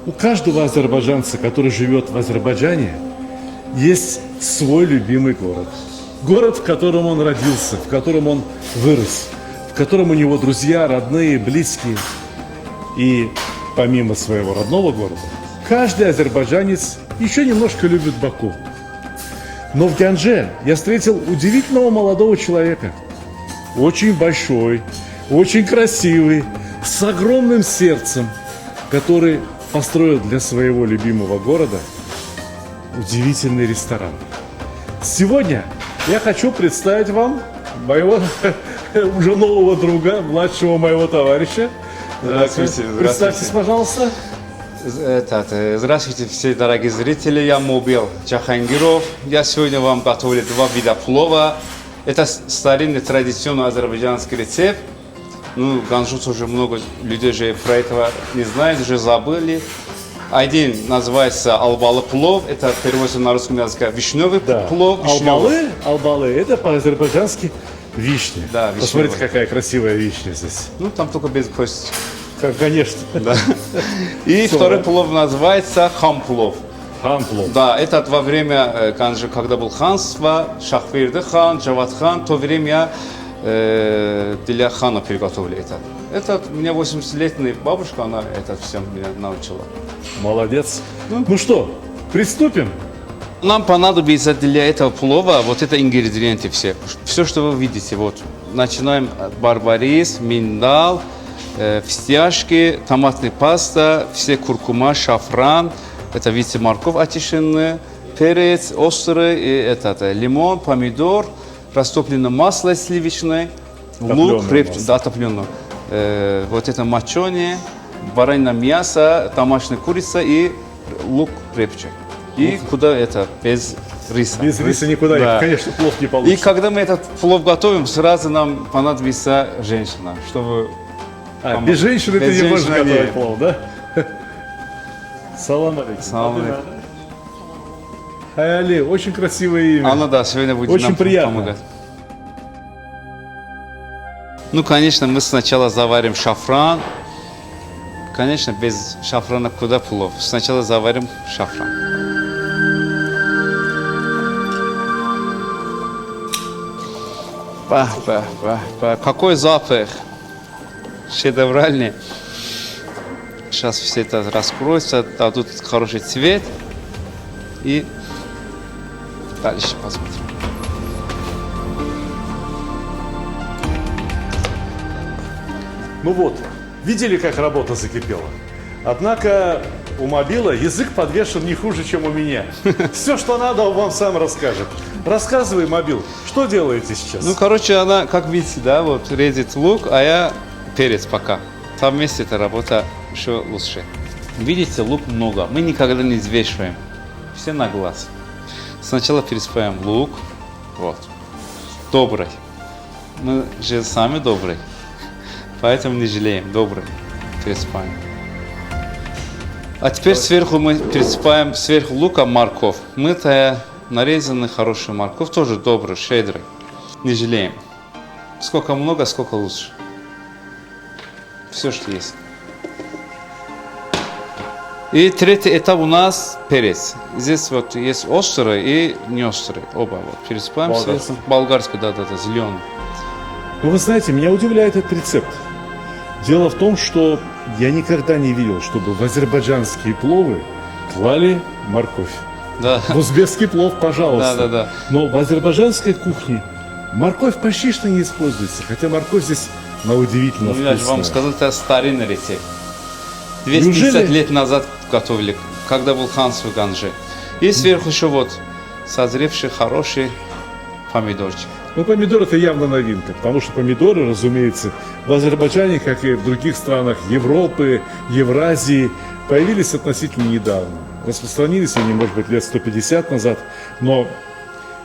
У каждого азербайджанца, который живет в Азербайджане, есть свой любимый город. Город, в котором он родился, в котором он вырос, в котором у него друзья, родные, близкие. И помимо своего родного города, каждый азербайджанец еще немножко любит Баку. Но в Гянже я встретил удивительного молодого человека. Очень большой, очень красивый, с огромным сердцем, который построил для своего любимого города удивительный ресторан. Сегодня я хочу представить вам моего уже нового друга, младшего моего товарища. Здравствуйте. Представьтесь, пожалуйста. Здравствуйте, все дорогие зрители. Я Мобил Джахангиров. Я сегодня вам готовлю два вида плова. Это старинный традиционный азербайджанский рецепт. Ну, Ганжут уже много людей же про это не знают, уже забыли. Один называется албалы плов, это переводится на русском языке вишневый плов. Албалы, это по-азербайджански вишня. Да, вишневый. Посмотрите, какая красивая вишня здесь. Ну, там только без косточек. Конечно. Да. И второй плов называется хамплов. Хамплов. Да, это во время, когда был ханство, Шахверды хан, Джавад хан, то время для хана приготовили это. Это у меня 80-летняя бабушка, она это всем меня научила. Молодец. Ну что, приступим? Нам понадобится для этого плова вот это ингредиенты все. Все, что вы видите. Вот. Начинаем барбарис, миндал, фистяшки, томатная паста, все куркума, шафран. Это, видите, морковь очищенная, перец острый, и лимон, помидор, растопленное масло сливочное, лук, топленое. Вот это моченое, баранье мясо, домашняя курица и лук репчик. И куда это? Без риса. Без риса никуда, да. Конечно, плов не получится. И когда мы этот плов готовим, сразу нам понадобится женщина, чтобы... без женщины ты не можешь женщины готовить нет. плов, да? Салам алейкум. Салам алейкум. Хайали, очень красивое имя. Она, да, сегодня будет Очень нам приятно. помогать. Ну, конечно, мы сначала заварим шафран. Конечно, без шафрана куда плов. Сначала заварим шафран. Какой запах! Шедевральный. Сейчас все это раскроется, дадут хороший цвет. И дальше посмотрим. Ну вот, видели, как работа закипела? Однако у Мобила язык подвешен не хуже, чем у меня. Все, что надо, он вам сам расскажет. Рассказывай, Мобил, что делаете сейчас? Ну, короче, она, как видите, да, вот резет лук, а я перец пока. Там вместе эта работа еще лучше. Видите, лук много. Мы никогда не взвешиваем. Все на глаз. Сначала пересыпаем лук. Вот. Добрый. Мы же сами добрые. Поэтому не жалеем. Добрый. Пересыпаем. А теперь сверху мы пересыпаем сверху лука морковь. Мытая, нарезанная хорошая морковь. Тоже добрый, щедрый. Не жалеем. Сколько много, сколько лучше. Все, что есть. И третий этап у нас перец. Здесь вот есть острый и не острый. Оба вот. Пересыпаем сверху. Болгарский, да, зеленый. Ну, вы знаете, меня удивляет этот рецепт. Дело в том, что я никогда не видел, чтобы в азербайджанские пловы клали морковь. Да. В узбекский плов, пожалуйста. Да. Но в азербайджанской кухне морковь почти что не используется. Хотя морковь здесь на удивительно Ну, я же вам вкусная. сказал, это старинный рецепт. 250 лет назад готовили, когда был ханство в Ганже. И сверху еще вот созревший хороший помидорчик. Ну, помидор это явно новинка, потому что помидоры, разумеется, в Азербайджане, как и в других странах Европы, Евразии, появились относительно недавно. Распространились они, может быть, лет 150 назад, но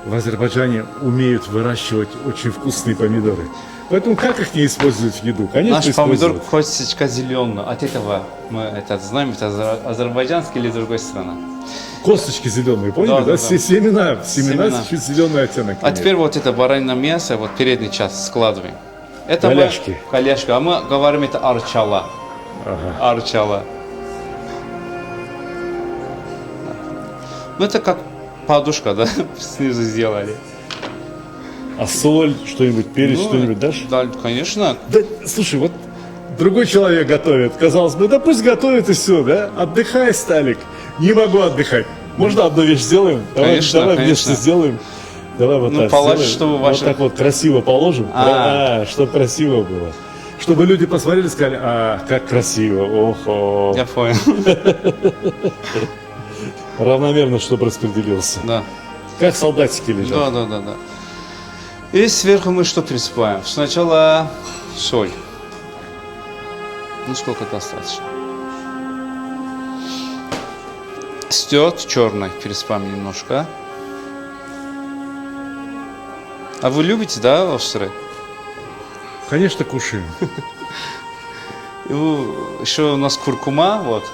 в Азербайджане умеют выращивать очень вкусные помидоры. Поэтому как их не использовать в еду? Конечно, Наш помидор использовать. косточка зеленая. От этого мы это знаем, это азербайджанский или другой страна. Косточки зеленые, поняли? Да. Семена Семена. чуть зеленый оттенок. А теперь вот это баранье мясо, вот передний часть складываем. Это Голяшки. Голяшки. А мы говорим это арчала. Ага. Арчала. Ну это как подушка, да, снизу сделали. А соль, что-нибудь, перец, Ну, что-нибудь дашь? Да, конечно. Да, слушай, вот другой человек готовит. Казалось бы, да пусть готовит и все, да? Отдыхай, Сталик. Не могу отдыхать. Можно одну вещь сделаем? Конечно, давай конечно. вместе сделаем. Давай вот Ну, так положи, сделаем. чтобы Вот ваше- так вот красиво положим. А. Чтобы красиво было. Чтобы люди посмотрели и сказали, как красиво, охо. Я понял. Равномерно, чтобы распределился. Да. Как солдатики лежат. Да. И сверху мы что присыпаем? Сначала соль. Ну сколько достаточно. Стёт черный пересыпаем немножко. А вы любите, да, острый? Конечно, кушаем. Еще у нас куркума, вот,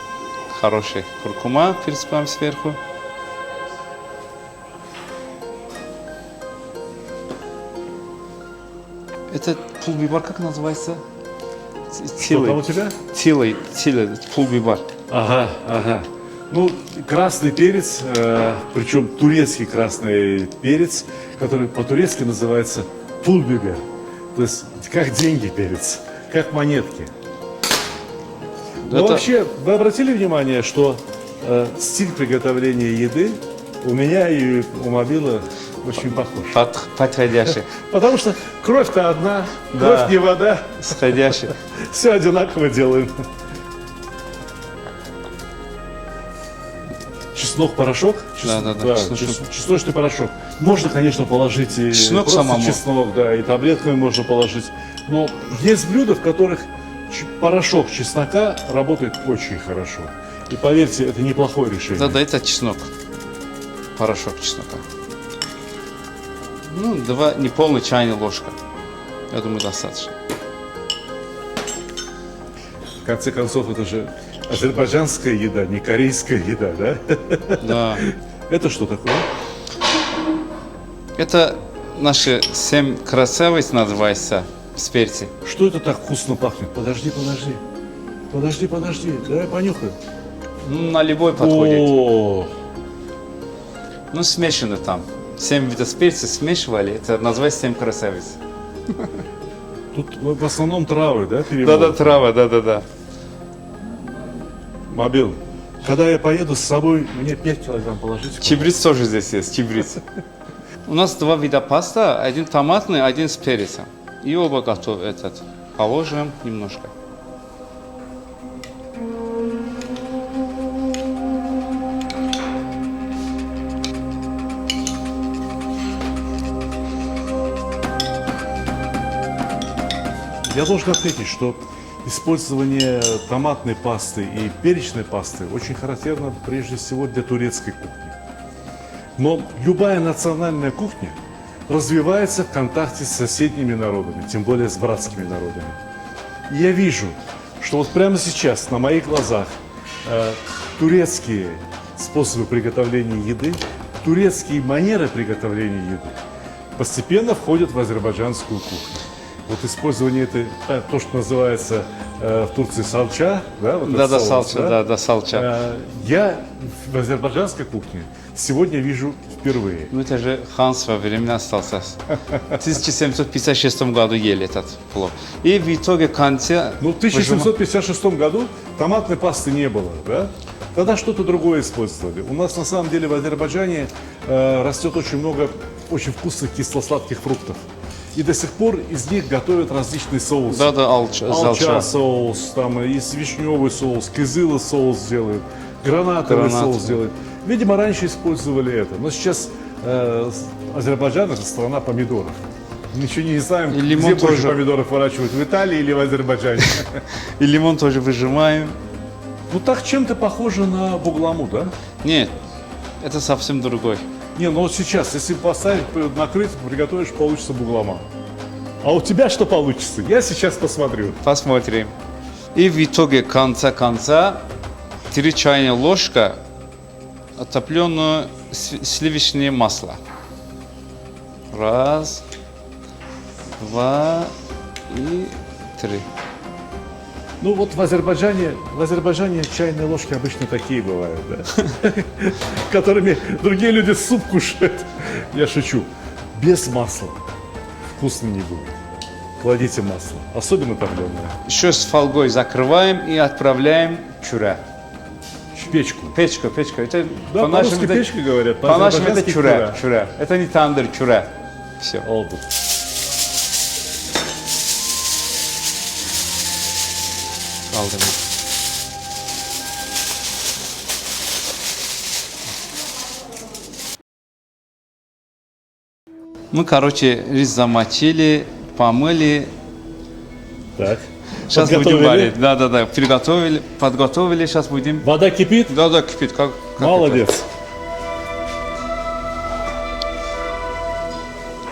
хороший куркума пересыпаем сверху. Это пулбибар как называется? Что там у тебя? Тилый, пулбибар. Ага. Ну, красный перец, причем турецкий красный перец, который по-турецки называется пулбибер. То есть как деньги перец, как монетки. Но Это- вообще, вы обратили внимание, что стиль приготовления еды у меня и у Мобила очень похож. Подходящий, Потому что кровь-то одна, Да. кровь не вода, сходящий. все одинаково делаем. Чеснок, порошок? Да, Чесночный порошок. Можно, конечно, положить и Чеснок просто самому. чеснок, да, и таблетками можно положить. Но есть блюда, в которых порошок чеснока работает очень хорошо. И поверьте, это неплохое решение. Да, это чеснок. Порошок чеснока. Ну, не полная чайная ложка. Я думаю, достаточно. В конце концов, это же азербайджанская еда, не корейская еда, да? Да. Это что такое? Это наши 7 красавиц называется с перцем. Что это так вкусно пахнет? Подожди. Давай понюхаем. Ну, на любой подходит. О, Ну, смешано там. 7 видов перца смешивали, это называется 7 красавиц. тут в основном травы, да, перемолоты? Да, трава, да. Мобил, когда я поеду с собой, мне 5 килограмм положите. Чебрец тоже здесь есть, чебрец. У нас 2 вида паста, один томатный, один с перцем. И оба готовы этот. Положим немножко. Я должен отметить, что использование томатной пасты и перечной пасты очень характерно прежде всего для турецкой кухни. Но любая национальная кухня развивается в контакте с соседними народами, тем более с братскими народами. И я вижу, что вот прямо сейчас на моих глазах турецкие способы приготовления еды, турецкие манеры приготовления еды постепенно входят в азербайджанскую кухню. Вот использование то, что называется в Турции салча, да? Вот Да, этот соус, салча, да, салча. Я в азербайджанской кухне сегодня вижу впервые. Ну, это же Ханс во времена остался. В 1756 году ели этот плов. И в итоге в конце... Ну, в 1756 году томатной пасты не было, да? Тогда что-то другое использовали. У нас на самом деле в Азербайджане растет очень много очень вкусных кисло-сладких фруктов. И до сих пор из них готовят различные соусы. Да, алча. Соус, там есть вишневый соус, кызылы соус делают, гранатовый соус делают. Видимо, раньше использовали это. Но сейчас Азербайджан — это страна помидоров. Ничего не знаем, И лимон где больше тоже. помидоров выращивают, в Италии или в Азербайджане. И лимон тоже выжимаем. Ну так чем-то похоже на бугламу, да? Нет, это совсем другой. Не, ну вот сейчас, если поставить, накрыть, приготовишь, получится буглама. А у тебя что получится? Я сейчас посмотрю. Посмотрим. И в итоге конца 3 чайные ложка отопленное сливочное масло. 1, 2 и 3. Ну вот в Азербайджане чайные ложки обычно такие бывают, да? Которыми другие люди суп кушают. Я шучу. Без масла вкусно не будет. Кладите масло, особенно топленое. Еще с фольгой закрываем и отправляем в чуре. В печку. Печка. Это Да, по-русски печка говорят, По-нашему это по-азербайджански чуре. Чуре. Это не тандыр, чуре. Все. Oldu. Kaldırma. Мы, короче, рис замочили, помыли. Так. Сейчас будем Подготовили? варить. Да. Приготовили, подготовили. Сейчас будем. Вода кипит? Да, кипит. Как Молодец. это?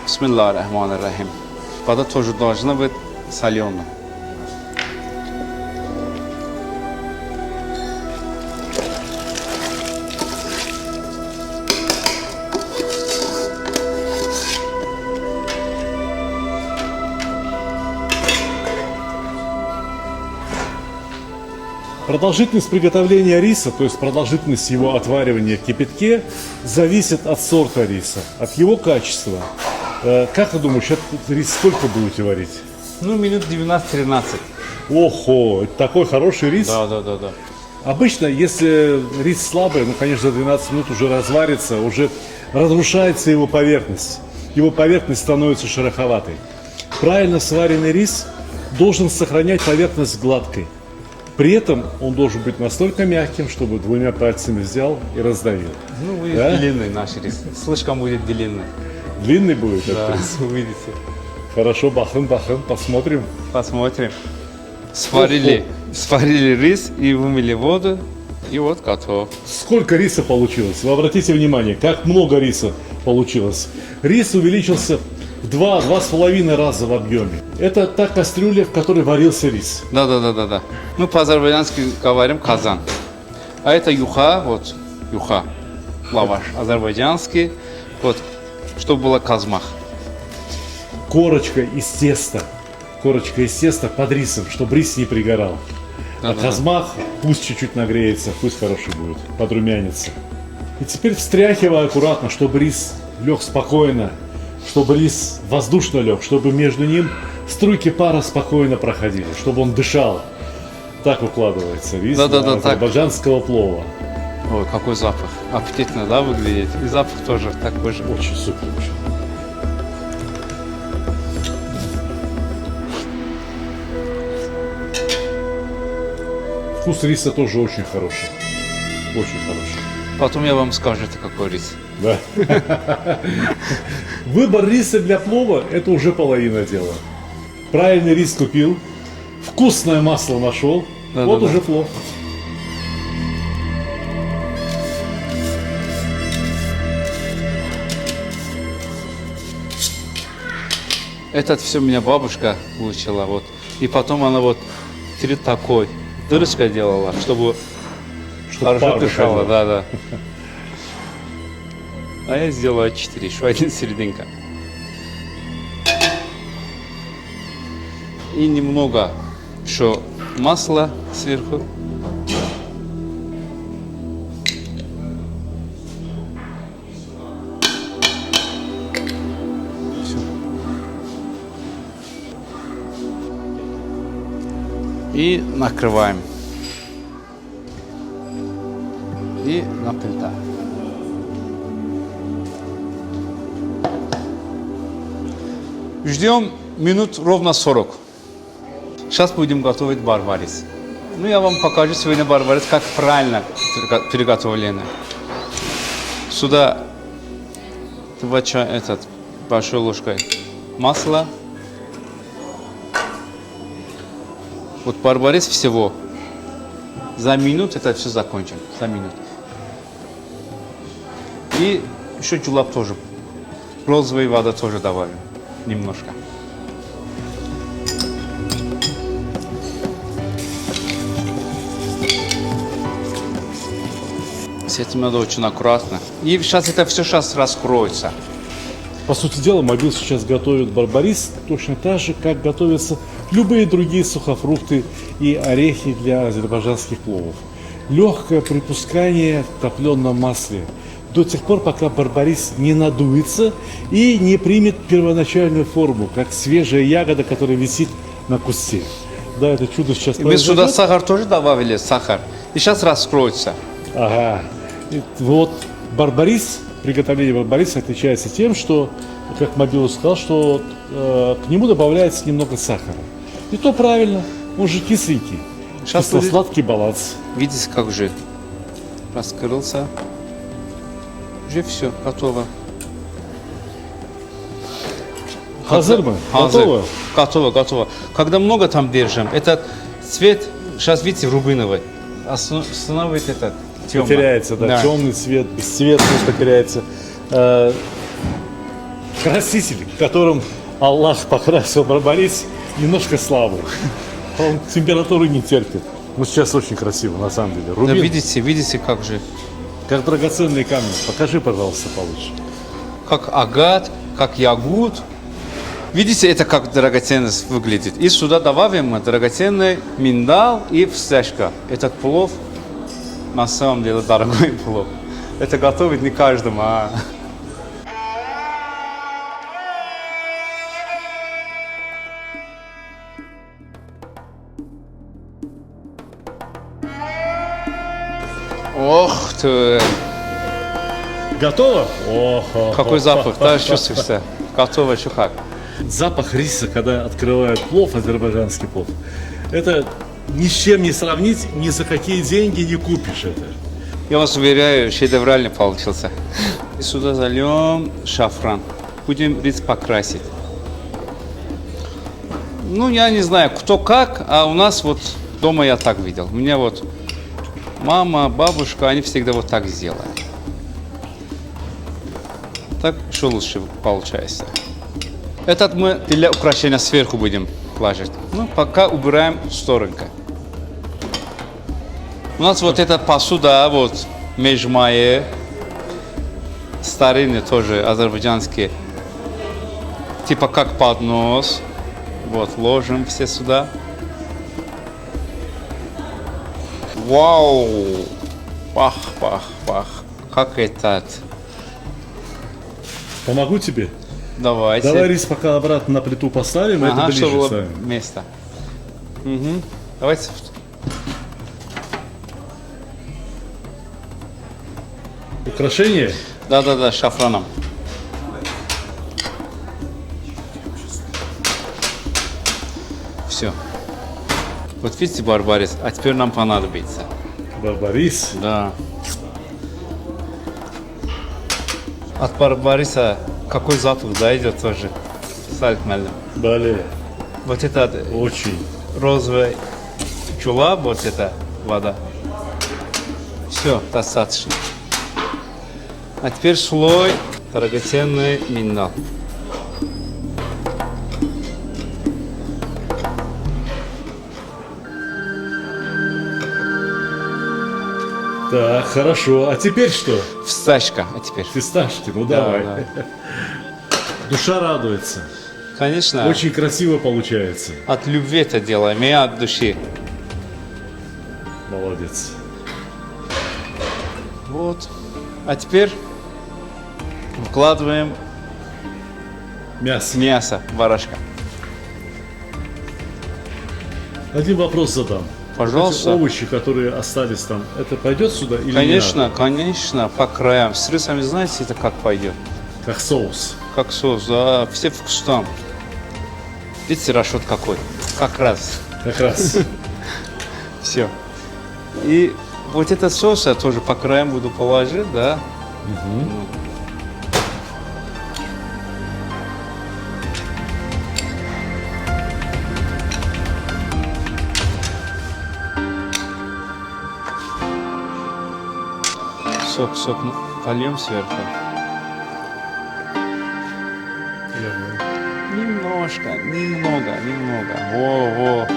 Бисмиллахир-рахманир-рахим. Вода тоже должна быть соленая. Продолжительность приготовления риса, то есть продолжительность его отваривания в кипятке, зависит от сорта риса, от его качества. Как ты думаешь, этот рис сколько будете варить? Ну, минут 12-13. Охо, это такой хороший рис. Да. Обычно, если рис слабый, ну, конечно, за 12 минут уже разварится, уже разрушается его поверхность. Его поверхность становится шероховатой. Правильно сваренный рис должен сохранять поверхность гладкой. При этом он должен быть настолько мягким, чтобы двумя пальцами взял и раздавил. Ну, будет Да? длинный наш рис. Слишком будет длинный. Длинный будет Да, этот рис. увидите. Хорошо, бахын, посмотрим. Посмотрим. Сварили рис и вымыли воду. И вот готов. Сколько риса получилось? Вы обратите внимание, как много риса получилось. Рис увеличился в 2-2,5 раза в объеме. Это та кастрюля, в которой варился рис. Да. Мы по-азербайджански говорим казан. А это юха, вот юха, лаваш азербайджанский, вот, чтобы было казмах. Корочка из теста. Корочка из теста под рисом, чтобы рис не пригорал. А казмах пусть чуть-чуть нагреется, пусть хороший будет, подрумянится. И теперь встряхивай аккуратно, чтобы рис лег спокойно, чтобы рис воздушно лег, чтобы между ним струйки пара спокойно проходили, чтобы он дышал. Так укладывается рис Да, для так. азербайджанского плова. Ой, какой запах. Аппетитно, да, выглядит? И запах тоже такой же. Очень супер. Очень. Вкус риса тоже очень хороший. Очень хороший. Потом я вам скажу, это какой рис. Да. Выбор риса для плова – это уже половина дела. Правильный рис купил, вкусное масло нашел, Да, вот да, уже плов. Этот все меня бабушка учила, вот. И потом она вот такой дырочкой делала, чтобы Чтоб хорошо пар дышала, выходил. да. А я сделаю 4, еще один серединка. И немного еще масла сверху. Всё. И накрываем. И на плита. Ждем минут ровно 40. Сейчас будем готовить барбарис. Ну, я вам покажу сегодня барбарис, как правильно приготовлено. Сюда большой ложкой масла. Вот барбарис всего. За минут это все закончим. За минут. И еще джулап тоже. Розовой воды тоже добавим. Немножко. С этим надо очень аккуратно. И сейчас это все раскроется. По сути дела, Мобил сейчас готовит барбарис точно так же, как готовится любые другие сухофрукты и орехи для азербайджанских пловов. Легкое припускание в топленом масле до тех пор, пока барбарис не надуется и не примет первоначальную форму, как свежая ягода, которая висит на кусте. Да, это чудо сейчас Мы сюда произойдет. сахар тоже добавили, сахар. И сейчас раскроется. Ага. И вот барбарис, приготовление барбариса отличается тем, что, как Мобилус сказал, что к нему добавляется немного сахара. И то правильно, он же кисленький. Сейчас будет- Кисло-сладкий баланс. Видите, как уже раскрылся. Уже все, готово. Hazır mı? Hazır. Готово? Готово, готово. Когда много там держим, этот цвет, сейчас видите, рубиновый, становится этот темный. Теряется, да. Темный цвет, бесцвет просто теряется. Краситель, которым Аллах покрасил барбарис, немножко слабый. Он температуры не терпит. Ну, сейчас очень красиво, на самом деле. Да, Рубин, видите, как же. как драгоценные камни. Покажи, пожалуйста, получше. Как агат, как ягуд. Видите, это как драгоценность выглядит. И сюда добавим драгоценный миндал и фсташка. Этот плов на самом деле дорогой плов. Это готовить не каждому. Ох ты! Готово? Ох, Какой запах, да, чувствуешься? Готово, еще как. Запах риса, когда открывают плов, азербайджанский плов, это ни с чем не сравнить, ни за какие деньги не купишь это. Я вас уверяю, шедевральный получился. И сюда зальем шафран. Будем рис покрасить. Ну, я не знаю, кто как, а у нас вот дома я так видел. У меня вот мама, бабушка, они всегда вот так сделали. Так еще лучше получается. Этот мы для украшения сверху будем положить. Ну, пока убираем в сторонку. У нас вот эта посуда, вот, межмае, старинные тоже, азербайджанские. Типа как поднос. Вот, ложим все сюда. Вау! Пах, пах, пах. Как этот. Помогу тебе? Давайте. Давай рис пока обратно на плиту поставим, Ага, это ближе чтобы было ставим. место. Угу. Давайте. Украшение? Да-да-да, шафраном. Все. Вот видите, барбарис, а теперь нам понадобится. Барбарис. Да. От барбариса какой запах, да, идет тоже. Салик мәлім. Далее. Вот это Очень. розовый чула, вот это вода. Все, достаточно. А теперь слой драгоценный миндаль. Так, хорошо. А теперь что? Фисташка, а теперь. Фисташки, ну Да, давай. да. Душа радуется. Конечно, Очень красиво получается. от любви это делаем, и от души. Молодец. Вот. А теперь вкладываем Мясо. мясо, барашка. Один вопрос задам. Пожалуйста. Эти овощи, которые остались там, это пойдет сюда или не Конечно, надо? конечно, по краям. С рисами, знаете, это как пойдет? Как соус. Как соус, да, все вкус там. Видите, расчет какой? Как раз. Как раз. Все. И вот этот соус я тоже по краям буду положить, да. Сок польем сверху. Немножко, немного. Во.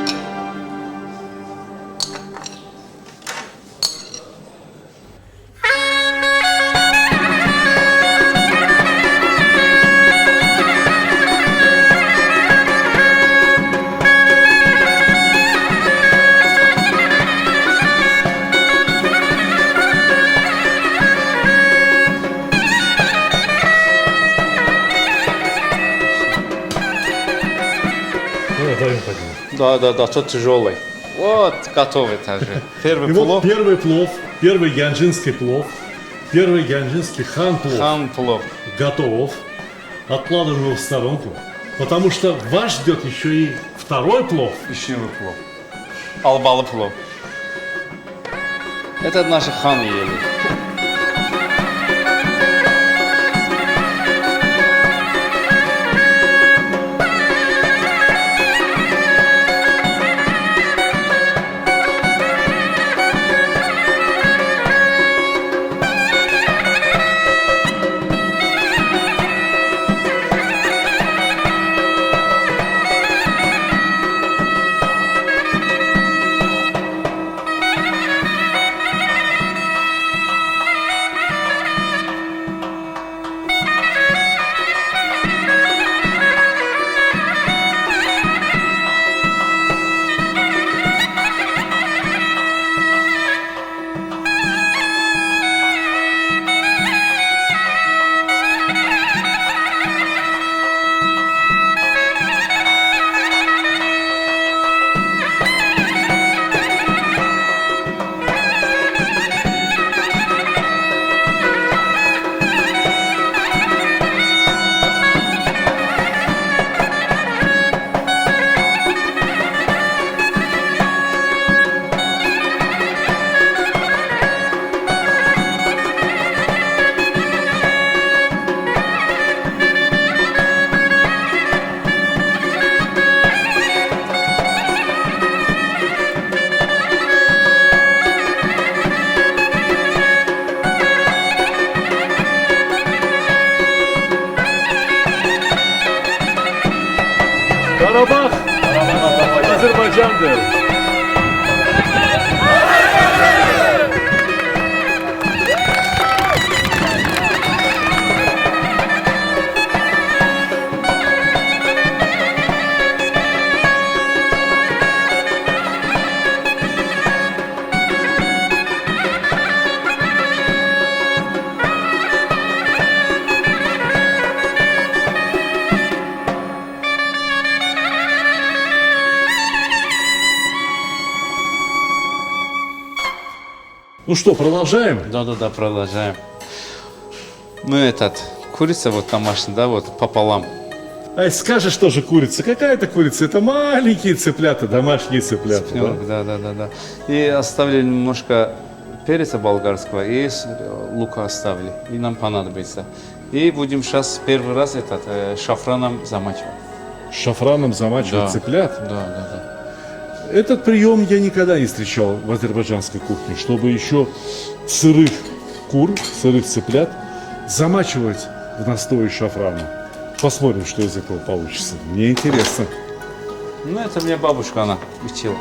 Да, тот тяжелый. Вот, готовый также. Первый И вот плов. первый плов, первый янджинский плов, первый янджинский хан плов Хан плов. готов. Откладываем его в сторонку, потому что вас ждет еще и второй плов. Пищевый плов. Албалы плов. Это наши ханы ели. Карабах, Азербайджан'dır. Ну что, продолжаем? Да, продолжаем. Ну, курица вот домашняя, да, вот пополам. Ай, скажешь тоже курица. Какая это курица? Это маленькие цыплята, домашние цыплята. Цыпленок, да. И оставили немножко перца болгарского и лука оставили. И нам понадобится. И будем сейчас первый раз шафраном замачивать. Шафраном замачивать Да. цыплят? Да. Этот прием я никогда не встречал в азербайджанской кухне, чтобы еще сырых кур, сырых цыплят замачивать в настое шафрана. Посмотрим, что из этого получится. Мне интересно. Ну, это мне бабушка, она учила.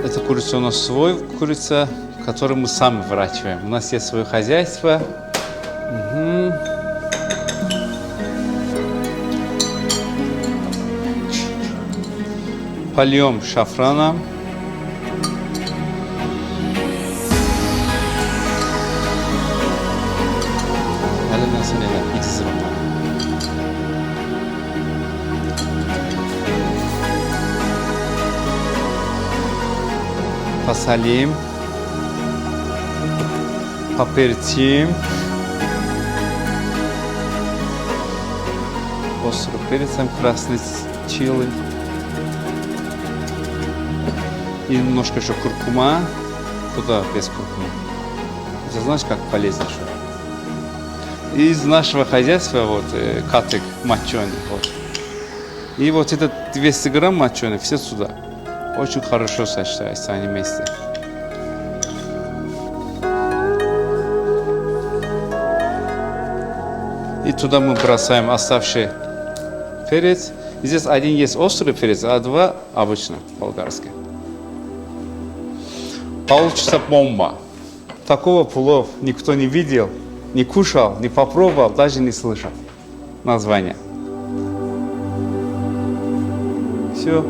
Это курица у нас свой курица, которую мы сами выращиваем. У нас есть свое хозяйство. Польем шафраном. Посолим, поперчим, острым перцем, красный чили и немножко еще куркума. Куда без куркумы? Ты знаешь, как полезно что? Из нашего хозяйства вот катык моченый. Вот. И вот этот 200 грамм моченый все сюда. Очень хорошо сочетаются они вместе. И туда мы бросаем оставший перец. Здесь один есть острый перец, а два обычных болгарских. Получится бомба. Такого плов никто не видел, не кушал, не попробовал, даже не слышал название. Все.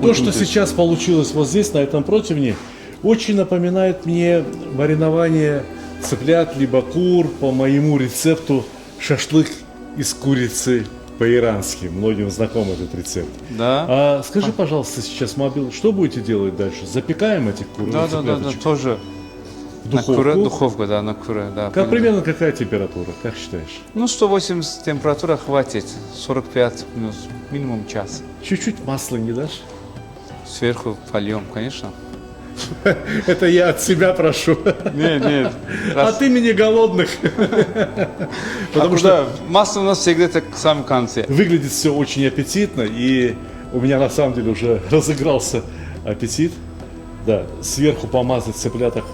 То, что сейчас получилось вот здесь, на этом противне, очень напоминает мне маринование цыплят, либо кур по моему рецепту шашлык из курицы по-ирански. Многим знаком этот рецепт. Да. А скажи, пожалуйста, сейчас, Мобил, что будете делать дальше? Запекаем этих кур? Да, тоже. В На духовку? куре, духовка, да, на куре, да. Как, примерно какая температура, как считаешь? Ну, 180 температура хватит, 45 минут, минимум час. Чуть-чуть масла не дашь? Сверху польем, конечно. Это я от себя прошу. Нет. От имени голодных. Потому что масло у нас всегда так в самом конце. выглядит все очень аппетитно, и у меня на самом деле уже разыгрался аппетит. Да, сверху помазать цыпляток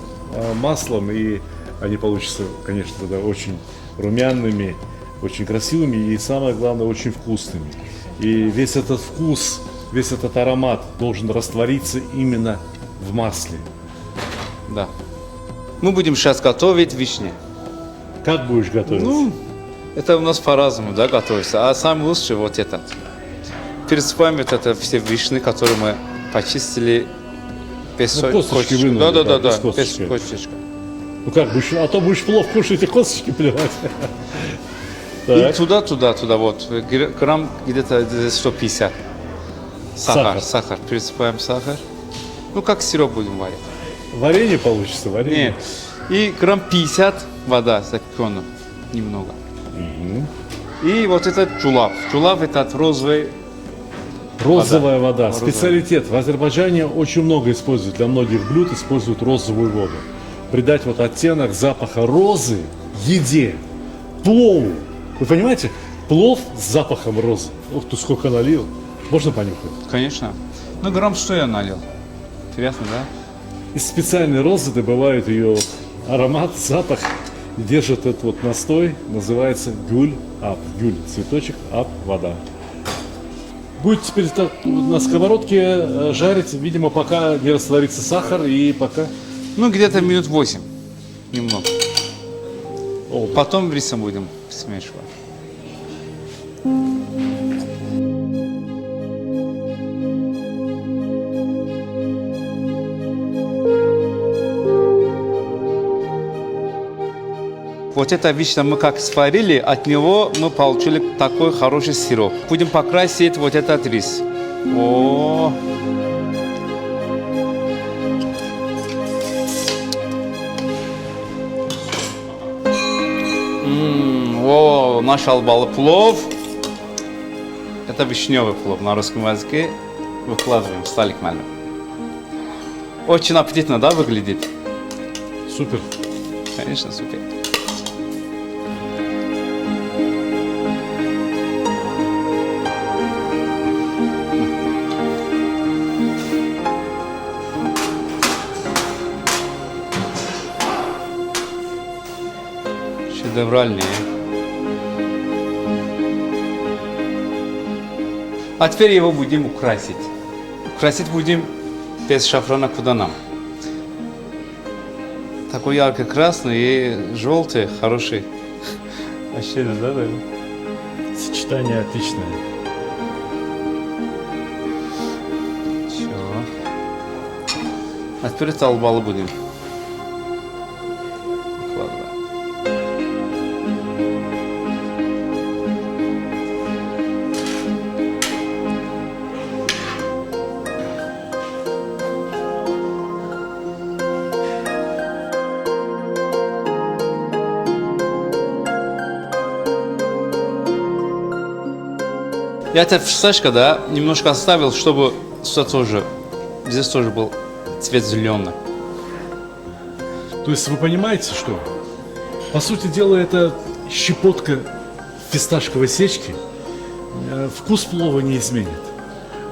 маслом, и они получатся, конечно, тогда очень румяными, очень красивыми и, самое главное, очень вкусными. И весь этот вкус, весь этот аромат должен раствориться именно в масле. Да. Мы будем сейчас готовить вишни. Как будешь готовить? Ну, это у нас по-разному, да, готовится. А самый лучший вот этот. Пересыпаем вот это все вишни, которые мы почистили без косточки косточек. вынули, Да, без без косточки. косточек. Ну как будешь, а то будешь плов кушать и косточки плевать. И Так. туда, вот, грамм где-то 150. Сахар. Пересыпаем сахар. Ну, как сироп будем варить. Варенье получится, варенье. Нет. И грамм 50 вода закипенная. Немного. И вот этот джулав. Джулав этот розовый. Розовая вода. Розовая. Специалитет. В Азербайджане очень много используют. Для многих блюд используют розовую воду. Придать вот оттенок запаха розы еде. Плову. Вы понимаете? Плов с запахом розы. Ух ты, сколько налил. Можно понюхать? Конечно. Ну, грамм 100 я налил. Интересно, да? Из специальной розы добывают ее аромат, запах, и держат этот вот настой, называется гюль-ап. Гюль, цветочек, ап, вода. Будет теперь так на сковородке жарить, видимо, пока не растворится сахар и пока... Ну, где-то минут 8. Немного. О, Потом рисом будем смешивать. Вот это вишня мы как сварили, от него мы получили такой хороший сироп. Будем покрасить вот этот рис. О, о, наш албалы плов. Это вишневый плов на русском языке. Выкладываем в столик маленький. Очень аппетитно, да, выглядит? супер. Конечно, супер. Шедевральные. А теперь его будем украсить. Украсить будем без шафрана куда нам. Такой ярко-красный и желтый, хороший. Вообще, да? Сочетание отличное. Все. А теперь это албалы будем. Выкладываем. Я это фисташка, да, немножко оставил, чтобы сюда тоже, здесь тоже был цвет зеленый. То есть вы понимаете, что? По сути дела, это щепотка фисташковой сечки. Вкус плова не изменит,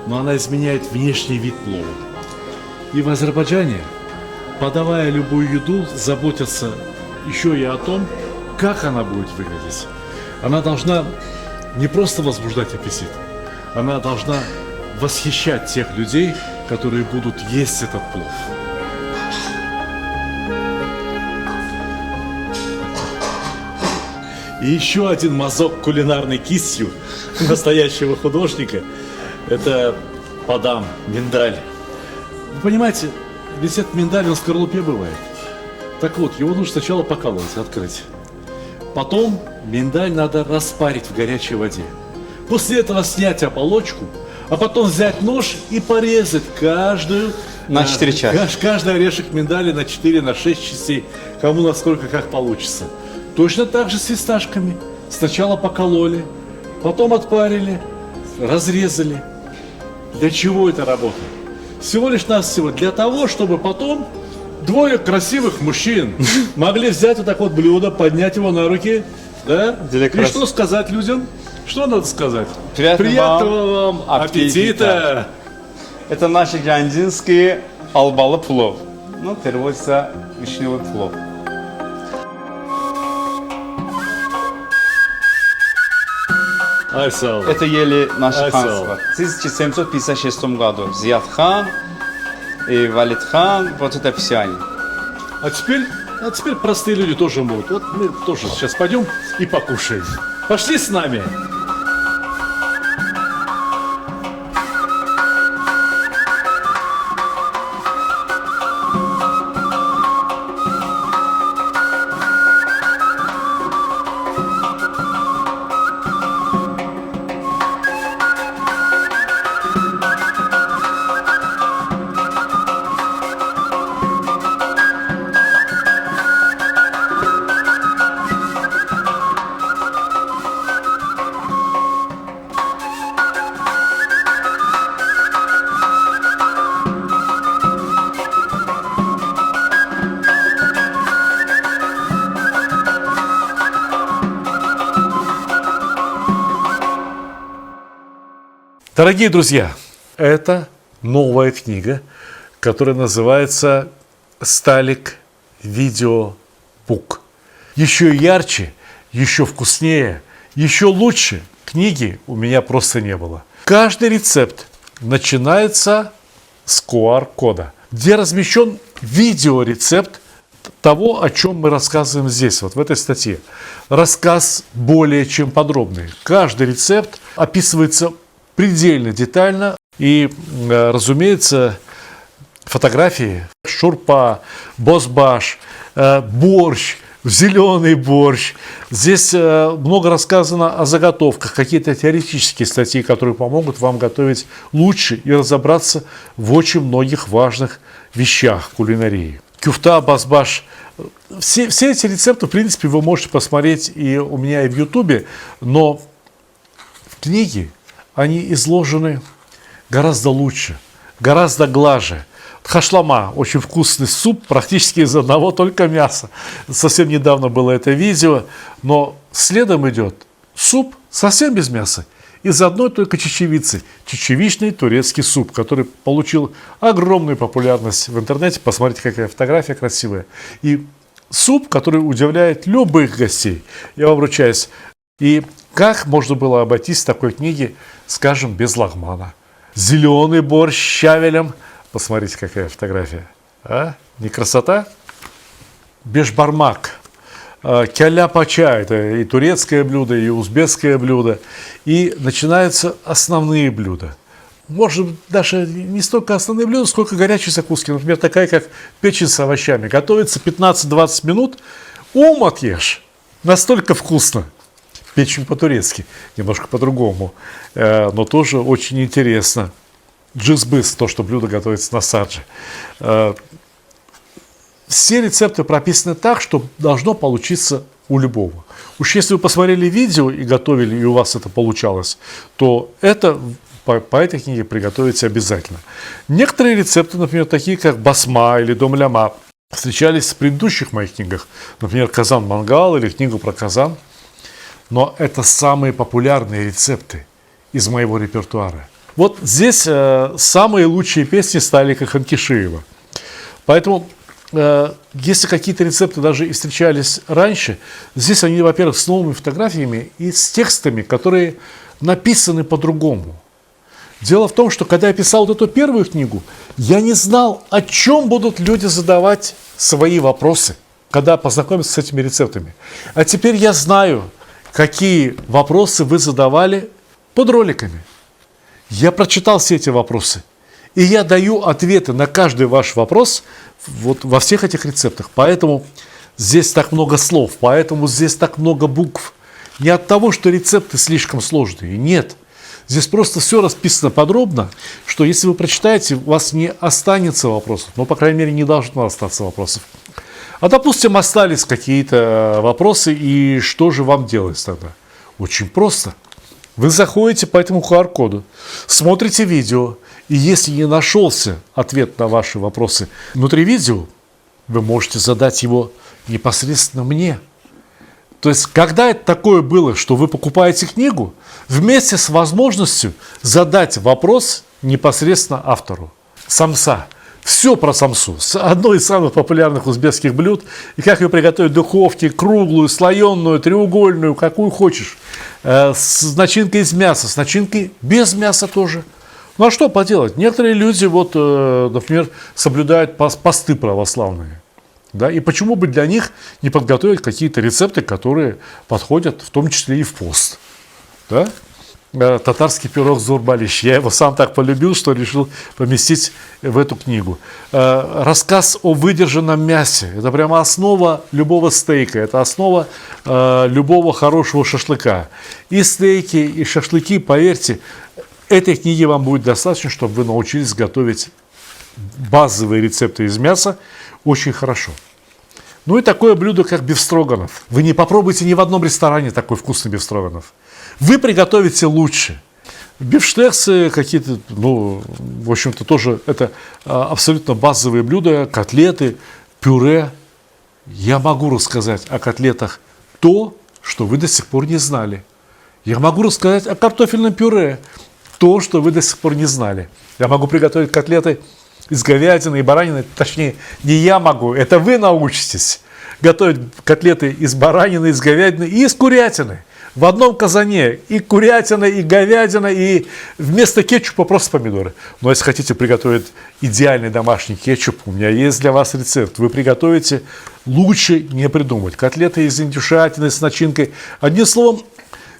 но она изменяет внешний вид плова. И в Азербайджане, подавая любую еду, заботятся еще и о том, как она будет выглядеть. Она должна не просто возбуждать аппетит, она должна восхищать тех людей, которые будут есть этот плов. И еще один мазок кулинарной кистью настоящего художника – это падам, миндаль. Вы понимаете, ведь этот миндаль, он в скорлупе бывает. Так вот, его нужно сначала поколоть, открыть. Потом миндаль надо распарить в горячей воде. После этого снять оболочку, а потом взять нож и порезать каждую... На 4 части. Каждый орешек миндаля на 4, на 6 частей, кому насколько как получится. Точно так же с фисташками. Сначала покололи, потом отпарили, разрезали. Для чего это работает? Всего лишь навсего для того, чтобы потом двое красивых мужчин могли взять вот так вот блюдо, поднять его на руки, да? И что сказать людям? Что надо сказать? Приятного вам аппетита! Это наши грузинские албалы плов. Ну, переводится вишневый плов. Айсал. Это ели наше Айсал. ханство. В 1756 году Зияд хан и Валид хан, вот это все они. А теперь простые люди тоже могут. Вот мы тоже сейчас пойдем и покушаем. Пошли с нами. Дорогие друзья, это новая книга, которая называется «Сталик Видеобук». Еще ярче, еще вкуснее, еще лучше книги у меня просто не было. Каждый рецепт начинается с QR-кода, где размещен видеорецепт того, о чем мы рассказываем здесь, вот в этой статье. Рассказ более чем подробный. Каждый рецепт описывается предельно детально и, разумеется, фотографии шурпа, бозбаш, борщ, зеленый борщ. Здесь много рассказано о заготовках, какие-то теоретические статьи, которые помогут вам готовить лучше и разобраться в очень многих важных вещах кулинарии. Кюфта, бозбаш. Все эти рецепты, в принципе, вы можете посмотреть и у меня, и в Ютубе, но в книге они изложены гораздо лучше, гораздо глаже. Хашлама – очень вкусный суп, практически из одного только мяса. Совсем недавно было это видео, но следом идет суп совсем без мяса, из одной только чечевицы. Чечевичный турецкий суп, который получил огромную популярность в интернете. Посмотрите, какая фотография красивая. И суп, который удивляет любых гостей. Я вам ручаюсь. И как можно было обойтись в такой книге, скажем, без лагмана? Зеленый борщ с щавелем. Посмотрите, какая фотография. А? Не красота? Бешбармак. Кяля-пача. Это и турецкое блюдо, и узбекское блюдо. И начинаются основные блюда. Может, даже не столько основные блюда, сколько горячие закуски. Например, такая, как печень с овощами. Готовится 15-20 минут. Ум отъешь. Настолько вкусно. Печень по-турецки, немножко по-другому, но тоже очень интересно. Джизбыс, то, что блюдо готовится на садже. Все рецепты прописаны так, что должно получиться у любого. Уж если вы посмотрели видео и готовили, и у вас это получалось, то это по этой книге приготовить обязательно. Некоторые рецепты, например, такие как басма или дом ляма, встречались в предыдущих моих книгах. Например, казан-мангал или книгу про казан. Но это самые популярные рецепты из моего репертуара. Вот здесь самые лучшие песни Сталика Ханкишиева. Поэтому, если какие-то рецепты даже и встречались раньше, здесь они, во-первых, с новыми фотографиями и с текстами, которые написаны по-другому. Дело в том, что когда я писал вот эту первую книгу, я не знал, о чем будут люди задавать свои вопросы, когда познакомятся с этими рецептами. А теперь я знаю, какие вопросы вы задавали под роликами. Я прочитал все эти вопросы. И я даю ответы на каждый ваш вопрос вот во всех этих рецептах. Поэтому здесь так много слов, поэтому здесь так много букв. Не от того, что рецепты слишком сложные. Нет. Здесь просто все расписано подробно, что если вы прочитаете, у вас не останется вопросов. Ну, по крайней мере, не должно остаться вопросов. А, допустим, остались какие-то вопросы, и что же вам делать тогда? Очень просто. Вы заходите по этому QR-коду, смотрите видео, и если не нашелся ответ на ваши вопросы внутри видео, вы можете задать его непосредственно мне. То есть, когда это такое было, что вы покупаете книгу, вместе с возможностью задать вопрос непосредственно автору. Самса. Все про самсу. Одно из самых популярных узбекских блюд. И как ее приготовить в духовке, круглую, слоеную, треугольную, какую хочешь. С начинкой из мяса, с начинкой без мяса тоже. Ну а что поделать? Некоторые люди, вот, например, соблюдают посты православные. Да? И почему бы для них не подготовить какие-то рецепты, которые подходят в том числе и в пост? Да? Татарский пирог зурбалиш. Я его сам так полюбил, что решил поместить в эту книгу. Рассказ о выдержанном мясе. Это прямо основа любого стейка. Это основа любого хорошего шашлыка. И стейки, и шашлыки, поверьте, этой книги вам будет достаточно, чтобы вы научились готовить базовые рецепты из мяса очень хорошо. Ну и такое блюдо, как бифстроганов. Вы не попробуйте ни в одном ресторане такой вкусный бифстроганов. Вы приготовите лучше. Бифштексы какие-то, ну, в общем-то, тоже это абсолютно базовые блюда, котлеты, пюре. Я могу рассказать о котлетах то, что вы до сих пор не знали. Я могу рассказать о картофельном пюре то, что вы до сих пор не знали. Я могу приготовить котлеты из говядины и баранины, точнее, не я могу, это вы научитесь готовить котлеты из баранины, из говядины и из курятины. В одном казане и курятина, и говядина, и вместо кетчупа просто помидоры. Но если хотите приготовить идеальный домашний кетчуп, у меня есть для вас рецепт. Вы приготовите, лучше не придумать. Котлеты из индюшатины с начинкой. Одним словом,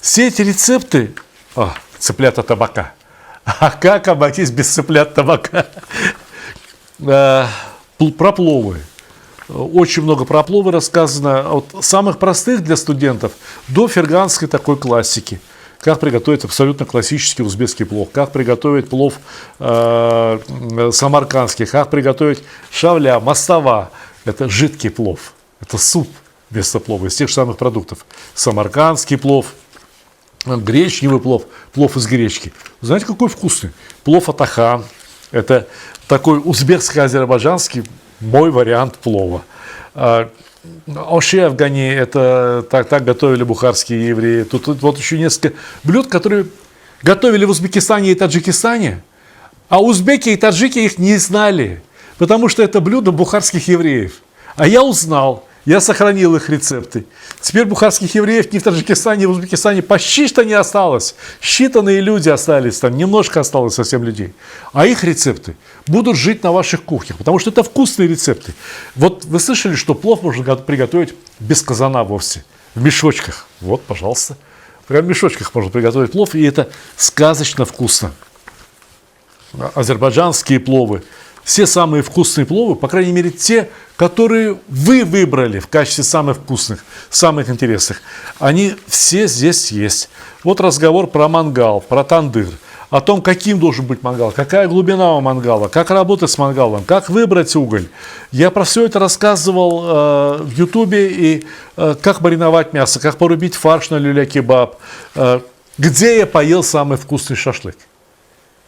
все эти рецепты... цыплята табака. А как обойтись без цыплят табака? Про пловы. Очень много про пловы рассказано. От самых простых для студентов до ферганской такой классики. Как приготовить абсолютно классический узбекский плов. Как приготовить плов самаркандский. Как приготовить шавля, мастава. Это жидкий плов. Это суп вместо плова из тех же самых продуктов. Самаркандский плов. Гречневый плов. Плов из гречки. Знаете, какой вкусный? Плов атахан. Это такой узбекско-азербайджанский мой вариант плова. Оши афгани, это так готовили бухарские евреи. Тут вот еще несколько блюд, которые готовили в Узбекистане и Таджикистане, а узбеки и таджики их не знали, потому что это блюдо бухарских евреев. А я узнал, я сохранил их рецепты. Теперь бухарских евреев ни в Таджикистане, ни в Узбекистане почти что не осталось. Считанные люди остались там, немножко осталось совсем людей. А их рецепты будут жить на ваших кухнях, потому что это вкусные рецепты. Вот вы слышали, что плов можно приготовить без казана вовсе, в мешочках. Вот, пожалуйста. Прямо в мешочках можно приготовить плов, и это сказочно вкусно. Азербайджанские пловы. Все самые вкусные пловы, по крайней мере те, которые вы выбрали в качестве самых вкусных, самых интересных, они все здесь есть. Вот разговор про мангал, про тандыр, о том, каким должен быть мангал, какая глубина у мангала, как работать с мангалом, как выбрать уголь. Я про все это рассказывал в Ютубе, и как мариновать мясо, как порубить фарш на люля-кебаб, где я поел самый вкусный шашлык.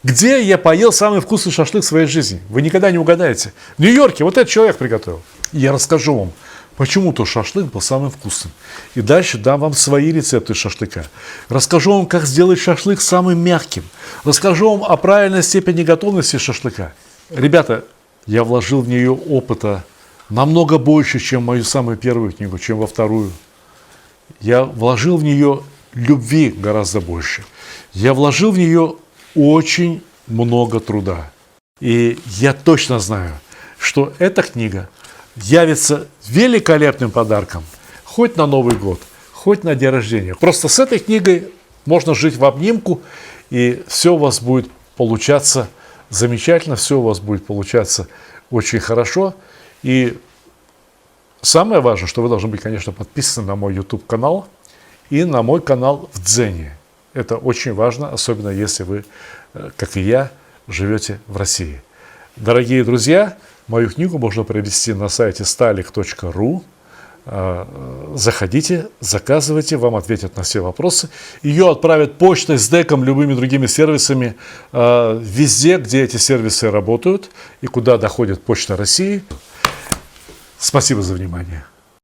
Где я поел самый вкусный шашлык в своей жизни? Вы никогда не угадаете. В Нью-Йорке вот этот человек приготовил. И я расскажу вам, почему то шашлык был самым вкусным. И дальше дам вам свои рецепты шашлыка. Расскажу вам, как сделать шашлык самым мягким. Расскажу вам о правильной степени готовности шашлыка. Ребята, я вложил в нее опыта намного больше, чем в мою самую первую книгу, чем во вторую. Я вложил в нее любви гораздо больше. Я вложил в нее очень много труда. И я точно знаю, что эта книга явится великолепным подарком хоть на Новый год, хоть на день рождения. Просто с этой книгой можно жить в обнимку, и все у вас будет получаться замечательно, все у вас будет получаться очень хорошо. И самое важное, что вы должны быть, конечно, подписаны на мой YouTube-канал и на мой канал в Дзене. Это очень важно, особенно если вы, как и я, живете в России. Дорогие друзья, мою книгу можно приобрести на сайте stalik.ru. Заходите, заказывайте, вам ответят на все вопросы. Ее отправят почтой, с деком, любыми другими сервисами, везде, где эти сервисы работают и куда доходит Почта России. Спасибо за внимание.